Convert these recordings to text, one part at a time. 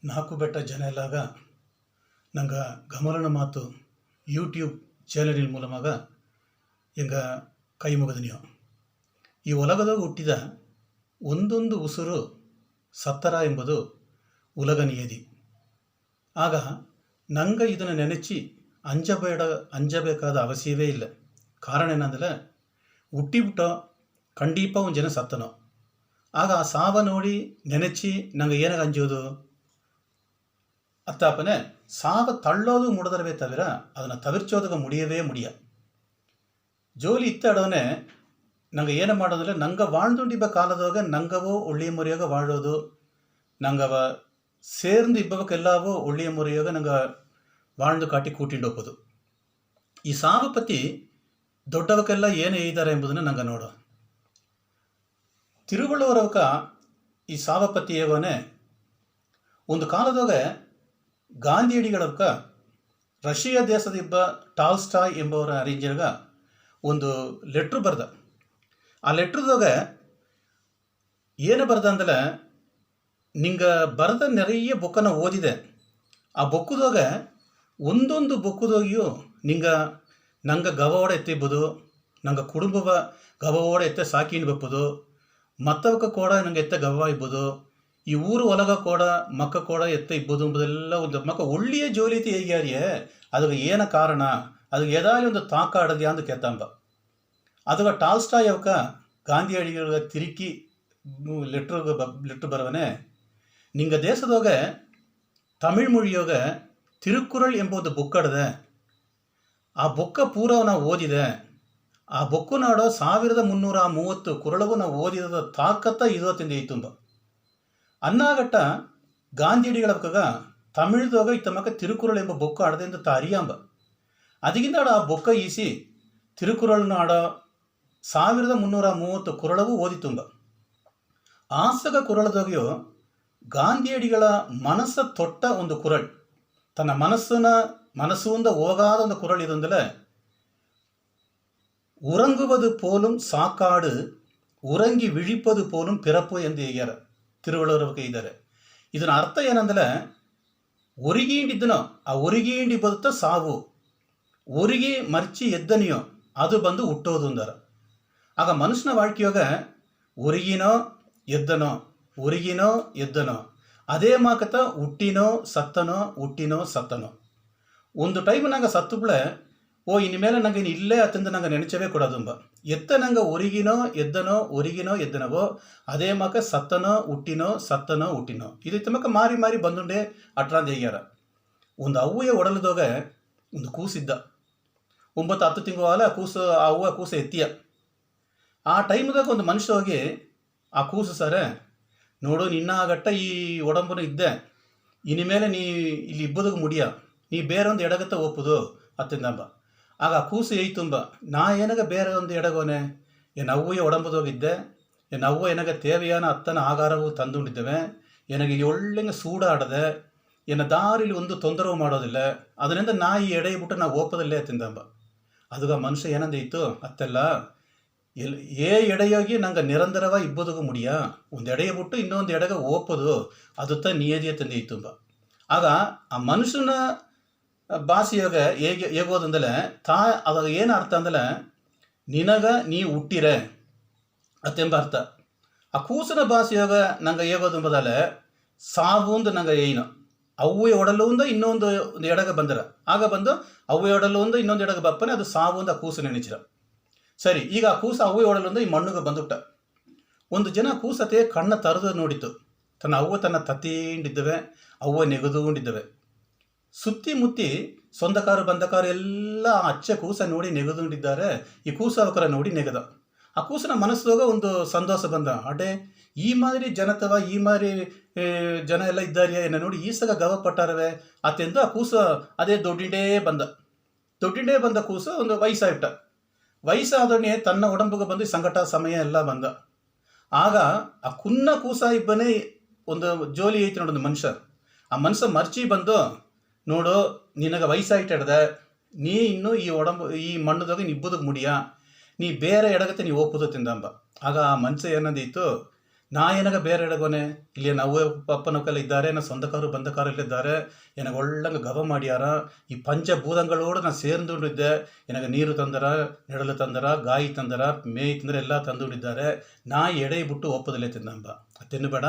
ನಾಲ್ಕು ಬೆಟ್ಟ ಜನ ಎಲ್ಲಾಗ ನಂಗೆ ಗಮಲನ ಮಾತು ಯೂಟ್ಯೂಬ್ ಚಾನಲಿನ ಮೂಲமாக எங்கள் ಕೈ ಮುಗಿದು ನೀವು ಈ ಒಲಗದಾಗ ಹುಟ್ಟಿದ ಒಂದೊಂದು ಉಸಿರು ಸತ್ತರ ಎಂಬುದು ಉಲಗ ನಿಯದಿ. ಆಗ ನಂಗೆ ಇದನ್ನು ನೆನೆಚಿ ಅಂಜಬೇಕಾದ ಅವಶ್ಯವೇ ಇಲ್ಲ. ಕಾರಣ ಏನಂದರೆ ಹುಟ್ಟಿಬಿಟ್ಟೋ ಖಂಡೀಪ ಒಂದು ಜನ ಸತ್ತನೋ. ಆಗ ಆ ಸಾವ ನೋಡಿ ನೆನೆಚಿ ನಂಗೆ ಏನಾಗ ಅಂಜೋದು ಅತ್ತಾಪನೆ ಸಾವ ತಳ್ಳೋದು ಮುಡದರವೇ ತವಿರ ಅದನ್ನು ತವಿರ್ಚೋದಾಗ ಮುಡಿಯವೇ ಮುಡಿಯ ಜೋಲಿ ಇತ್ತಾಡೋನೆ ನಂಗೆ ಏನು ಮಾಡೋದಂದ್ರೆ ನಂಗೆ வாழ்ந்துண்டிಬ್ಬ ಕಾಲದಾಗ ನಂಗವೋ ಒಳ್ಳೆಯ ಮುರಿಯಾಗ வாழೋದು ನಂಗವ சேர்ந்து ಇಬ್ಬವಕ್ಕೆಲ್ಲವೋ ಒಳ್ಳೆಯ ಮುರಿಯಾಗ ನಂಗೆ வாழ்ந்து ಕಾಟಿ ಕೂಟಿಂಡೋಗೋದು. ಈ ಸಾವು ಪತಿ ದೊಡ್ಡವಕ್ಕೆಲ್ಲ ಏನು ಹೇಳಿದ್ದಾರೆ ಎಂಬುದನ್ನು ನಂಗೆ ನೋಡು. ತಿರುವಳ್ಳೂರವಕ ಈ ಸಾವಪತಿ ಏವನೆ ಒಂದು ಕಾಲದಾಗ ಗಾಂಧಿಯಡಿಗಳವಕ ರಷ್ಯಾ ದೇಶದ ಇಬ್ಬ ಟಾಲ್ಸ್ಟಾಯ್ ಎಂಬವರ ಅರೇಂಜರ್ಗ ಒಂದು ಲೆಟ್ರ್ ಬರ್ದ. ಆ ಲೆಟ್ರದಾಗ ಏನು ಬರ್ದ ಅಂದ್ರೆ ನಿಂಗೆ ಬರೆದ ನೆರೆಯ ಬುಕ್ಕನ್ನು ಓದಿದೆ. ಆ ಬುಕ್ಕದಾಗ ಒಂದೊಂದು ಬುಕ್ಕದಾಗಿಯೂ ನಂಗೆ ಗವೋಡ ಎತ್ತಿಬೋದು, ನಂಗೆ ಕುಟುಂಬವ ಗವೋಡ ಎತ್ತ ಸಾಕಿಂಡು ಬಪ್ಪದು, ಮತ್ತವಕ್ಕ ಕೂಡ ನಂಗೆ ಎತ್ತ ಗವ ಇಬ್ಬದು, ಈ ಊರು ಒಲಗ ಕೂಡ ಮಕ್ಕ ಕೂಡ ಎತ್ತ ಇಬ್ಬದು ಎಂಬುದೆಲ್ಲ ಒಂದು ಮಕ್ಕ ಒಳ್ಳೆಯ ಜೋಲಿತಿ ಹೇಗ್ಯಾರಿಯೇ ಅದಕ್ಕೆ ಏನು ಕಾರಣ, ಅದಕ್ಕೆ ಏದಾಗಲಿ ಒಂದು ತಾಕಾಡದ್ಯಾ ಅಂತ ಕೆತ್ತಂಬ. ಅದಕ್ಕೆ ಟಾಲ್ಸ್ಟಾಯ್ ಅವಕ ಗಾಂಧಿಯಡಿಗಳ ತಿರುಕಿ ಲೆಟ್ರ್ ಬರವನೆ ನಿಂಗೆ ದೇಶದಾಗ ತಮಿಳ್ ಮொழிಯೋಗ ತಿರುಕ್ಕುರಳ್ ಎಂಬುದು ಬುಕ್ಕಡದೆ. ಆ ಬುಕ್ಕ ಪೂರವ ನಾವು ಓದಿದೆ. ಆ ಬುಕ್ಕು ನಾಡೋ 1330 ಕುರಳವು ನಾವು ಓದಿದ ತಾಕತ್ತ ಇದೊತ್ತಿಂದ ಐತುಂಬ ಅನ್ನಾಗಟ್ಟ ಗಾಂಧಿಯಡಿಗಳವಕಾಗ ತಮಿಳ್ದಾಗ ಇತ್ತಮಕ್ಕ ತಿರುಕುರಳ್ ಎಂಬ ಬುಕ್ಕ ಆಡದೆಂದು ಅರಿಯಾಂಬ. ಅದಕ್ಕಿಂತ ಆ ಬುಕ್ಕ ಈಸಿ ತಿರುಕುರಳ್ ನಾಡೋ 1330 ಕುರಳವು ಓದಿತುಂಬ. ಆಸಗ ಕುರಳದಾಗಿಯೋ ಗಾಂಧಿಯಡಿಗಳ ಮನಸ್ಸ ತೊಟ್ಟ ಒಂದು ಕುರಳ್, ತನ್ನ ಮನಸ್ಸಿಂದ ಹೋಗಾದ ಒಂದು ಕುರಳ್ ಇದೊಂದಲೆ ಉರಂಗುವುದು ಪೋಲುಂ ಸಾಕಾಡು ಉರಂಗಿ ವಿழிப்பது போலும் பிறப்பு ಎಂದು ಹೇಳ್ಯಾರ ತಿರುವಳ್ಳೂರವಕ ಇದ್ದಾರೆ. ಇದನ್ನ ಅರ್ಥ ಏನಂದ್ರೆ ಒರಿಗೀಂಡಿದ್ದನೋ ಆ ಒರಿಗೀಂಡಿ ಬದುತ್ತ ಸಾವು, ಒರಿಗಿ ಮರ್ಚಿ ಎದ್ದನಿಯೋ ಅದು ಬಂದು ಹುಟ್ಟೋದು ಅಂದಾರ. ಆಗ ಮನುಷ್ಯನ வாழ்க்கையோಗ ಒರಿಗಿನೋ ಎದ್ದನೋ ಒರಿಗಿನೋ ಎದ್ದನೋ ಅದೇ ಮಾಕತ್ತ ಹುಟ್ಟಿನೋ ಸತ್ತನೋ. ಒಂದು ಟೈಮ್ ನಂಗೆ ಸತ್ತುಬ್ಳೆ ಇನ್ಮೇಲೆ ನಂಗೆ ಇಲ್ಲೇ ಅತ್ತಂದು ನಂಗೆ ನೆನಚವೇ ಕೊಡೋದುಂಬ ಎತ್ತ ನಂಗೆ ಒರಿಗಿನೋ ಎದ್ದನವೋ ಅದೇ ಮಕ ಸತ್ತನೋ ಹುಟ್ಟಿನೋ ಇದು ತಮಕ ಮಾರಿ ಬಂದುಂಡೆ ಅಟ್ರಾಂದ್ ಹೇಗ್ಯಾರ. ಒಂದು ಅವ್ವಯ ಒಡಲದಾಗ ಒಂದು ಕೂಸಿದ್ದ. 9-10 ತಿಂಗಳ ಆ ಅವ್ವ ಕೂಸ ಎತ್ತಿಯ. ಆ ಟೈಮ್ದಾಗ ಒಂದು ಮನುಷ್ಯ ಹೋಗಿ ಆ ಕೂಸು ಸರ ನೋಡು ನಿನ್ನಾಗಟ್ಟ ಈ ಒಡಂಬನು ಇದ್ದೆ, ಇನ್ಮೇಲೆ ನೀ ಇಲ್ಲಿ ಇಬ್ಬದಾಗ ಮುಡಿಯ, ನೀ ಬೇರೆ ಒಂದು ಎಡಗತ್ತ ಒಪ್ಪುದು ಅತ್ತಿಂದಂಬ. ಆಗ ಆ ಕೂಸು ಏಯ್ತುಂಬ ನಾ ಏನಾಗ ಬೇರೆ ಒಂದು ಎಡಗೋನೆ ಏನು ಅವ್ವಯ ಒಡಂಬದೋಗಿದ್ದೆ, ಏನು ಅವ್ವ ಏನಾಗ ತೇವೆಯಾನ ಅತ್ತನ ಆಗಾರವು ತಂದುಂಡಿದ್ದೇವೆ, ಏನಾಗ ಇಲ್ಲಿ ಒಳ್ಳೆಂಗೆ ಸೂಡಾಡದೆ, ಏನ ದಾರಿಲಿ ಒಂದು ತೊಂದರೆ ಮಾಡೋದಿಲ್ಲ, ಅದರಿಂದ ನಾ ಈ ಎಡೆ ಬಿಟ್ಟು ನಾ ಓಪದಲ್ಲೇ ಅತ್ತಿಂದಂಬ. ಅದುಗ ಮನುಷ್ಯ ಏನಂದೈತು ಅತ್ತೆಲ್ಲ ಎಡೆಯೋಗಿ ನಂಗೆ ನಿರಂತರವ ಇಬ್ಬದಿಗೂ ಮುಡಿಯ, ಒಂದು ಎಡೆಯ ಬಿಟ್ಟು ಇನ್ನೊಂದು ಎಡೆಗ ಓಪದು ಅದುತ್ತ ನಿಯದಿಯ ತಂದೈತುಂಬ. ಆಗ ಆ ಮನುಷ್ಯನ ಭಾಷೆಯಾಗ ಹೇಗೋದಂದಲೆ ಅದಾಗ ಏನು ಅರ್ಥ ಅಂದ್ರೆ ನಿನಗ ನೀ ಹುಟ್ಟಿರೆ ಅತ್ತೆಂಬ ಅರ್ಥ. ಆ ಕೂಸನ ಭಾಷೆಯಾಗ ನಂಗೆ ಹೇಗೋದೆಂಬುದಲ್ಲ ಸಾವು ಅಂದು ನಂಗೆ ಏನು ಅವ್ವೆ ಒಡಲು ಅಂದ ಇನ್ನೊಂದು ಎಡಗ ಬಂದರ, ಆಗ ಬಂದು ಅವ್ವೆ ಒಡಲು ಅಂದ ಇನ್ನೊಂದು ಎಡಗ ಬಪ್ಪನೆ ಅದು ಸಾವು ಅಂದ ಆ ಕೂಸು ನೆನೆಚಿರ. ಸರಿ, ಈಗ ಆ ಕೂಸ ಅವ್ವೆ ಒಡಲು ಅಂದ ಈ ಮಣ್ಣುಗೆ ಬಂದುಬಿಟ್ಟ. ಒಂದು ಜನ ಕೂಸತೆ ಕಣ್ಣ ತರದು ನೋಡಿತು. ತನ್ನ ತತ್ತಿಂಡಿದ್ದವೆ, ಅವ್ವ ನೆಗೆದುಕೊಂಡಿದ್ದವೆ. ಸುತ್ತಿ ಮುತ್ತಿ ಸೊಂದಕಾರು ಬಂದಕಾರು ಎಲ್ಲ ಅಚ್ಚ ಕೂಸ ನೋಡಿ ನೆಗೆದುಕೊಂಡಿದ್ದಾರೆ. ಈ ಕೂಸ ಅವಕರ ನೋಡಿ ನೆಗೆದ. ಆ ಕೂಸನ ಮನಸ್ಸಾಗ ಒಂದು ಸಂತೋಷ ಬಂದ. ಅಡೆ ಈ ಮಾದರಿ ಜನತವ ಈ ಮಾದರಿ ಜನ ಎಲ್ಲ ಇದ್ದಾರಿಯ ಏನ ನೋಡಿ ಈಸಗ ಗವ ಪಟ್ಟಾರವೆ ಅತ್ತೆಂದು ಆ ಕೂಸ ಅದೇ ದೊಡ್ಡಿಂಡೇ ಬಂದ ಕೂಸ ಒಂದು ವಯಸ್ಸಾದವನೇ ತನ್ನ ಒಡಂಬಗೆ ಬಂದು ಸಂಕಟ ಸಮಯ ಎಲ್ಲ ಬಂದ. ಆಗ ಆ ಕುನ್ನ ಕೂಸ ಇಬ್ಬನೇ ಒಂದು ಜೋಲಿ ಐತಿ ನೋಡೊಂದು ಮನುಷ್ಯ. ಆ ಮನುಷ್ಯ ಮರ್ಚಿ ಬಂದು ನೋಡು ನಿನಗೆ ವಯಸ್ಸಾಯ್ತಡ್ದ, ನೀ ಇನ್ನೂ ಈ ಮಣ್ಣದಾಗ ನಿಬ್ಬದಕ್ಕೆ ಮುಡಿಯ, ನೀ ಬೇರೆ ಎಡಗತ್ತೆ ನೀ ಒಪ್ಪುದು ತಿಂದಂಬ. ಆಗ ಆ ಮನುಷ್ಯ ಏನಂದಿತ್ತು ಎನಗ ಬೇರೆ ಎಡಗೋನೆ ಇಲ್ಲಿ ನಾವು ಅಪ್ಪನಕ್ಕೆಲ್ಲ ಇದ್ದಾರೆ, ನಾ சொந்தக்காரு ಬಂಧಕಾರೆಲ್ಲ ಇದ್ದಾರೆ, எனக்கு ಒಳ್ಳಂಗ ಗವ ಮಾಡ್ಯಾರ. ಈ ಪಂಚಭೂತங்களோடு நான் சேர்ந்துಕೊಂಡಿದ್ದೆ. எனக்கு ನೀರು ತಂದರ, ನೆಡಲು ತಂದರ, ಗಾಯಿ ತಂದರ, ಮೇಯಿ ತಂದರ ಎಲ್ಲ ತಂದುಕೊಂಡಿದ್ದಾರೆ. ನಾ ಎಡೆ ಬಿಟ್ಟು ಒಪ್ಪದಲ್ಲೇ ತಿನ್ನಂಬ ತಿನ್ನಬೇಡ.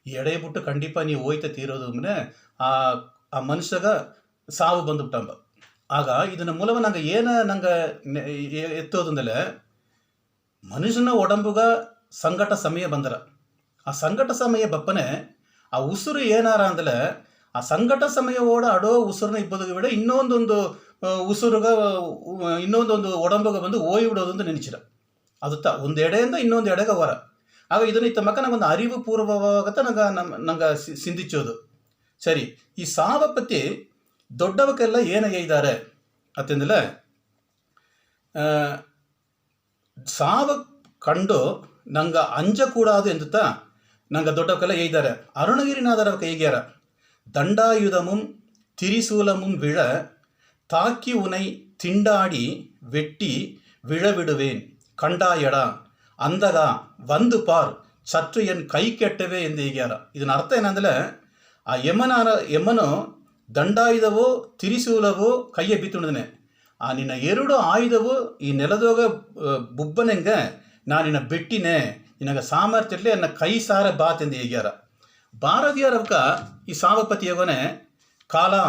ಈ ಎಡೆ ಬಿಟ್ಟು ಖಂಡಿಪ ನೀವು ಹೋಯ್ತ ತೀರೋದು ಅಂದ್ರೆ ಆ ಮನುಷ್ಯಗ ಸಾವು ಬಂದುಬಿಟ್ಟಂಬ. ಆಗ ಇದನ್ನ ಮೂಲವ ನಂಗೆ ನಂಗೆ ಎತ್ತೋದಂದಲೆ ಮನುಷ್ಯನ ಒಡಂಬುಗ ಸಂಕಟ ಸಮಯ ಬಂದರ, ಆ ಸಂಕಟ ಸಮಯ ಬಪ್ಪನೆ ಆ ಉಸಿರು ಏನಾರ ಅಂದಲೆ ಆ ಸಂಕಟ ಸಮಯವೋಡ ಅಡೋ ಉಸಿರನ್ನ ಇಬ್ಬದಿಗೆ ಬಿಡ ಇನ್ನೊಂದೊಂದು ಉಸಿರುಗ ಇನ್ನೊಂದೊಂದು ಒಡಂಬುಗ ಬಂದು ಓಯಿ ಬಿಡೋದು ಅಂತ ನೆನೆಸಿರ. ಅದು ಒಂದು ಎಡೆಯಿಂದ ಇನ್ನೊಂದು ಎಡೆಗೆ ಹೊರ. ಆಗ ಇದನ್ನ ಇತ್ತ ಮಕ್ಕ ನಂಗೊಂದು ಅರಿವು ಪೂರ್ವವಾಗತ್ತ ನಂಗೆ ಸಿಂಧಿಸೋದು. ಸರಿ, ಈ ಸಾವ ಪತಿ ದೊಡ್ಡವಕ್ಕೆಲ್ಲ ಏನಾಗ ಇದ್ದಾರೆ ಅತ್ತಂದಲೆ ಸಾವ ಕಂಡು ನಂಗೆ ಅಂಜಕೂಡಾದು ಎಂದುತ್ತಾ ನಂಗೆ ದೊಡ್ಡವಕ್ಕೆಲ್ಲ ಏಯ್ದಾರೆ. ಅರುಣಗಿರಿನಾದರ ಕೈಗ್ಯಾರ ದಂಡಾಯುಧமும் திரிசூலமும் விழ தாக்கி உனை திண்டாடி வெட்டி விழவிடுவேன் கண்டாயடா ಅಂದಗ ಒಂದು ಪಾರ್ ಚತ್ತು ಎನ್ ಕೈ ಕೆಟ್ಟವೆ ಎಂದು ಹೀಗ್ಯಾರ. ಇದನ್ನ ಅರ್ಥ ಏನಂದ್ರೆ ಆ ಯಮನು ದಂಡಾಯುಧವೋ ತಿರಿಸೂಲವೋ ಕೈಯ ಬಿತ್ತುಂಡನೆ, ಆ ನಿನ್ನ ಎರಡು ಆಯುಧವು ಈ ನೆಲದೋಗ ಬುಬ್ಬನೆಂಗ ನಾನಿನ್ನ ಬೆಟ್ಟಿನೇ, ನಿನಗೆ ಸಾಮರ್ಥ್ಯದಲ್ಲಿ ನನ್ನ ಕೈ ಸಾರ ಬಾತ್ ಎಂದು ಹೀಗ್ಯಾರ. பாரதியாரவுக்க இசாவபத்தியவன காலா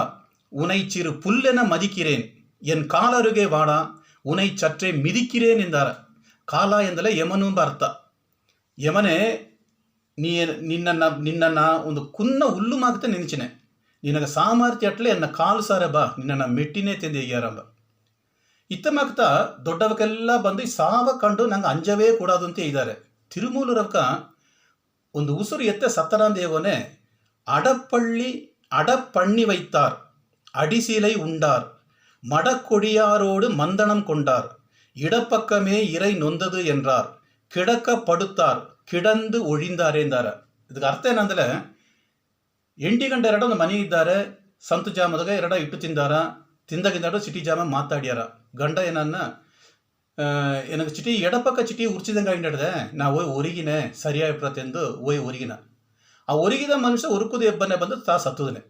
உனை சிறு புல்லென மதிக்கிறேன், என் காலருகே வாடா உனை சற்றே மிதிக்கிறேன் ಎಂದಾರ. ಕಾಲ ಎಂದಲೇ ಯಮನು ಅರ್ಥ. ಯಮನೆ ನಿನ್ನ ಒಂದು ಕುನ್ನ ಹುಲ್ಲು ಮಾಗತ್ತೆ ನೆನೆಚಿನೆ, ನಿನಗೆ ಸಾಮರ್ಥ್ಯ ಅಟ್ಲೆ ಎನ್ನ ಕಾಲು ಸಾರ ಬಾ ನಿನ್ನ ಮೆಟ್ಟಿನೇ ತೆಂದು ಹೀಗ್ಯಾರಂಬ. ಇತ್ತ ಮಾಗ್ತಾ ದೊಡ್ಡವಕ್ಕೆಲ್ಲ ಬಂದು ಸಾವ ಕಂಡು ನಂಗೆ ಅಂಜವೇ ಕೂಡದು ಅಂತ ಇದ್ದಾರೆ. ತಿರುಮೂಲರವ್ಕ ಒಂದು ಉಸುರು ಎತ್ತ ಸತ್ತರಾಂದೇವನೆ அடப்பண்ணி வைத்தார், அடிசீலை உண்டார், மடக்கொடியாரோடு மந்தனம் கொண்டார், இடப்பக்கமே இறை நொந்தது என்றார், கிடக்க படுத்தார், கிடந்து ஒழிந்தாರೇ ಎಂದಾರ. ಇದಕ್ಕೆ ಅರ್ಥ ಏನಂದ್ರೆ 8 ಗಂಟೆ ಎರಡು ಒಂದು ಮನೆ ಇದ್ದಾರೆ, ಸಂತು ಜಾಮದಾಗ ಎರಡ ಇಟ್ಟು ತಿಂದಾರ, ತಿಂದಾಗಿದ್ದಾಡು ಸಿಟಿ ಜಾಮ ಮಾತಾಡ್ಯಾರ. ಗಂಡ ಏನನ್ನ எனக்கு ಚಿಟಿ ಎಡಪಕ್ಕ ಚಿಟಿ ಉರ್ಚಿದಂಗೆ ಹಿಡಿದೆ, ನಾ ಓಯ್ ಒರಿಗಿನೆ ಸರಿಯಾಗಿಪ್ರತೆಂದು ಓಯ್ ಒರಿಗಿನ. ಆ ಒರಿಗಿದ ಮನುಷ್ಯ ಉರುಕುದ ಎಬ್ಬನೆ ಬಂದು ತಾ ಸತ್ತುದನೆ.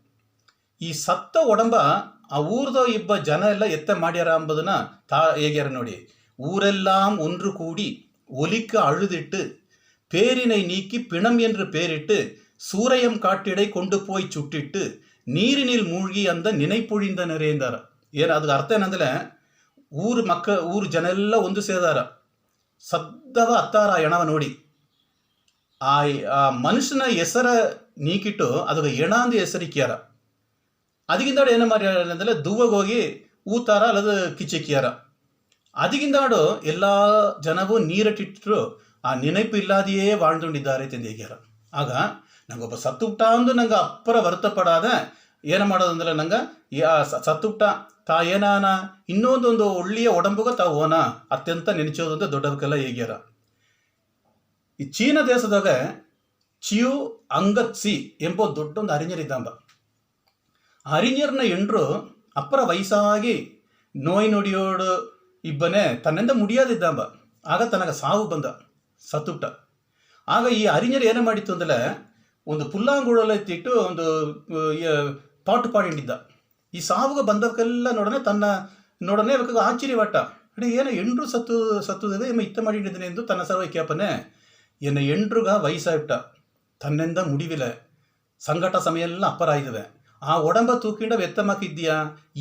ಈ ಸತ್ತ ಒಡಂಬ ಆ ಊರ್ದ ಇಬ್ಬ ಜನ ಎಲ್ಲ ಎತ್ತ ಮಾಡ್ಯಾರ ಅಂಬುದನ್ನ ತಾ ಹೇಗ್ಯಾರ ನೋಡಿ. ஊரெல்லாம் ஒன்று கூடி ஒலிக்க அழுதிட்டு பேரினை நீக்கி பிணம் என்று பேரிட்டு சூரையம் காட்டிடை கொண்டு போய் சுட்டிட்டு ನೀರಿನಿಲ್ ಮೂழ்ಗಿ ಅಂದ ನಿನೈಪುಳಿಂದ ನೆರೆಯಿಂದಾರ. ಏನು ಅದಕ್ಕೆ ಅರ್ಥ ಏನಂದ್ರೆ ಊರು ಜನ ಎಲ್ಲ ಒಂದು ಸೇದಾರ, ಸದ್ದವ ಅತ್ತಾರ ಎಣವ ನೋಡಿ. ಆ ಮನುಷ್ಯನ ಹೆಸರ ನೀಕಿಟ್ಟು ಅದಕ್ಕೆ ಎಣ ಅಂದು ಹೆಸರಿಕ್ಯಾರ. ಅದಕ್ಕಿಂದಾಡು ಏನು ಮಾಡ್ಯಾರ ದುವ್ವಗೆ ಹೋಗಿ ಊತಾರ ಅಲ್ಲದು ಕಿಚ್ಚಿಕ್ಯಾರ. ಅದಕ್ಕಿಂದಾಡು ಎಲ್ಲ ಜನವೂ ನೀರಟ್ಟಿಟ್ಟರು ಆ ನೆನಪು ಇಲ್ಲಾದೆಯೇ வாழ்ந்துಕೊಂಡಿದ್ದಾರೆ ತೆಂದೇಗ್ಯಾರ. ಆಗ ನಂಗೊಬ್ಬ ಸತ್ತುಬಿಟ್ಟ ಅಂದು ನಂಗೆ ಅಪ್ಪರ ಹೊರತಪಡಾದ ಏನು ಮಾಡೋದಂದ್ರೆ ನಂಗೆ ಸತ್ತುಬಿಟ್ಟ ತಾ ಏನಾನ ಇನ್ನೊಂದೊಂದು ಒಳ್ಳೆಯ ಒಡಂಬುಗ ತಾ ಓನ ಅತ್ಯಂತ ನೆನೆಸೋದು ಅಂತ ದೊಡ್ಡವಕ್ಕೆಲ್ಲ ಹೇಗ್ಯಾರ. ಈ ಚೀನಾ ದೇಶದಾಗ ಚಿಯು ಅಂಗತ್ ಸಿ ಎಂಬ ದೊಡ್ಡೊಂದು ಅರಿஞರಿದ್ದಾಂಬ. ಅರಿஞರ್ನ ಎಂಡ್ರು ಅಪ್ಪರ ವಯಸ್ಸಾಗಿ ನೋಯ್ ನೊಡಿಯೋಡು ಇಬ್ಬನೇ ತನ್ನಿಂದ ಮುಡಿಯೋದಿದ್ದಾಂಬ. ಆಗ ತನಗೆ ಸಾವು ಬಂದ, ಸತ್ತುಬಿಟ್ಟ. ಆಗ ಈ ಅರಿஞರು ಏನು ಮಾಡಿತ್ತು ಅಂದ್ರೆ ಒಂದು ಪುಲ್ಲಾಂಗುಳಲ್ಲ ಎತ್ತಿಟ್ಟು ಒಂದು ಪಾಟು ಪಾಡಿಂಡಿದ್ದ. ಈ ಸಾವುಗ ಬಂದವಕ್ಕೆಲ್ಲ ನೋಡನೆ ಅವಕ್ಕೆ ಆಶ್ಚರ್ಯಪಟ್ಟ. ಅಡೆ ಏನೋ ಎಂಡ್ರು ಸತ್ತುದೇ ಇತ್ತ ಮಾಡಿಟ್ಟಿದ್ದೇನೆ ಎಂದು ತನ್ನ ಸರ್ವ ಕ್ಯಾಪನೆ ಎನ್ನ ಎಂಡ್ರುಗ ವಯಸ್ಸಾಗಿಬಿಟ್ಟ, ತನ್ನಿಂದ ಮುಡಿವಿಲ್ಲ, ಸಂಕಟ ಸಮಯ ಎಲ್ಲ ಅಪ್ಪರ ಆಯ್ತವೆ. ಆ ಒಡಂಬ ತೂಕಿಂಡ ವ್ಯತ್ತಮಾಕಿದ್ದೀಯಾ,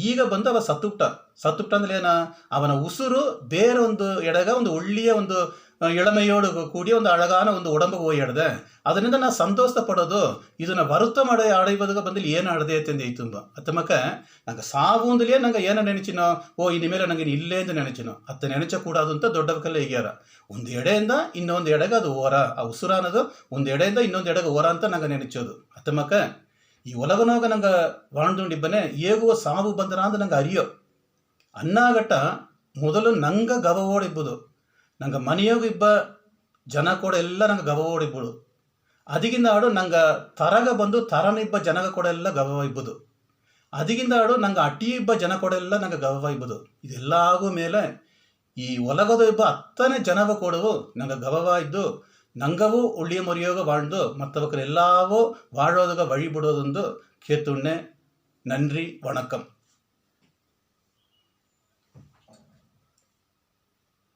ಈಗ ಬಂದು ಅವ ಸತ್ತುಬಿಟ್ಟ ಅಂದ್ರೆ ಏನ ಅವನ ಉಸುರು ಬೇರೆ ಒಂದು ಎಡಗ ಒಂದು ಒಳ್ಳೆಯ ಒಂದು ಎಳಮೆಯೋಡು ಕೂಡಿ ಒಂದು ಅಳಗಾನ ಒಂದು ಒಡಂಬಗೆ ಹೋಗಿ ಆಡ್ದೆ. ಅದರಿಂದ ನಾ ಸಂತೋಷ ಪಡೋದು ಇದನ್ನ ವರುತ್ತ ಮಾಡಿ ಆಡೈಬದಾಗ ಬಂದಲ್ಲಿ ಏನು ಆಡದೆ ಅಂತಂದು ಐತುಂಬ. ಅತ್ತಮಕ್ಕ ನಂಗೆ ಸಾವು ಅಂದಲೇ ನಂಗೆ ಏನೋ ನೆನೆಚಿನೋ, ಓ ಇನ್ನು ಮೇಲೆ ನಂಗೆ ಇಲ್ಲೇ ಅಂತ ನೆನೆಚಿನೋ ಅತ್ತ ನೆನೆಚ ಕೂಡದು ಅಂತ ದೊಡ್ಡವಕ್ಕೆಲ್ಲ ಹೀಗ್ಯಾರ. ಒಂದು ಎಡೆಯಿಂದ ಇನ್ನೊಂದು ಎಡೆಗೆ ಅದು ಓರ, ಆ ಉಸುರ ಅನ್ನೋದು ಒಂದು ಎಡೆಯಿಂದ ಇನ್ನೊಂದು ಎಡೆಗೆ ಓರ ಅಂತ ನಂಗೆ ನೆನೆಚೋದು. ಅತ್ತಮಕ್ಕ ಈ ಒಲಗನೋಗ ನಂಗೆ வாழ்ந்துண்டிಬ್ಬನೆ ಹೇಗುವ ಸಾವು ಬಂದರ ಅಂತ ನಂಗೆ ಅರಿಯೋ ಅನ್ನಾಗಟ್ಟ ಮೊದಲು ನಂಗೆ ಗವ ಓಡಿಬ್ಬುದು, ನಂಗೆ ಮನೆಯೋಗ ಇಬ್ಬ ಜನ ಕೂಡ ಎಲ್ಲ ನಂಗೆ ಗವ ಓಡಿಬ್ಬುದು. ಅದಕ್ಕಿಂದ ಆಡು ನಂಗೆ ತರಗ ಬಂದು ತರನ ಇಬ್ಬ ಜನಗ ಕೂಡ ಎಲ್ಲ ಗವ ಇಬ್ಬುದು. ಅದಕ್ಕಿಂದ ಆಡು ನಂಗೆ ಅಟಿ ಇಬ್ಬ ಜನ ಕೂಡ ಎಲ್ಲ ನಂಗೆ ಗವ ಇಬ್ಬುದು. ಇದೆಲ್ಲ ಆಗೋ ಮೇಲೆ ಈ ಒಲಗದ ಇಬ್ಬ ಹತ್ತನೇ ಜನವ ಕೊಡವು ನಂಗೆ ಗವವ ಇದ್ದು ನಂಗವೂ ಒಳ್ಳೆಯ ಮೊರೆಯೋಗ வாழ்ந்தோ மற்றவர்கள் எல்லாவோ வாழோதுக வழிபடுவதொன்று கேத்துண்ணே. நன்றி, வணக்கம்.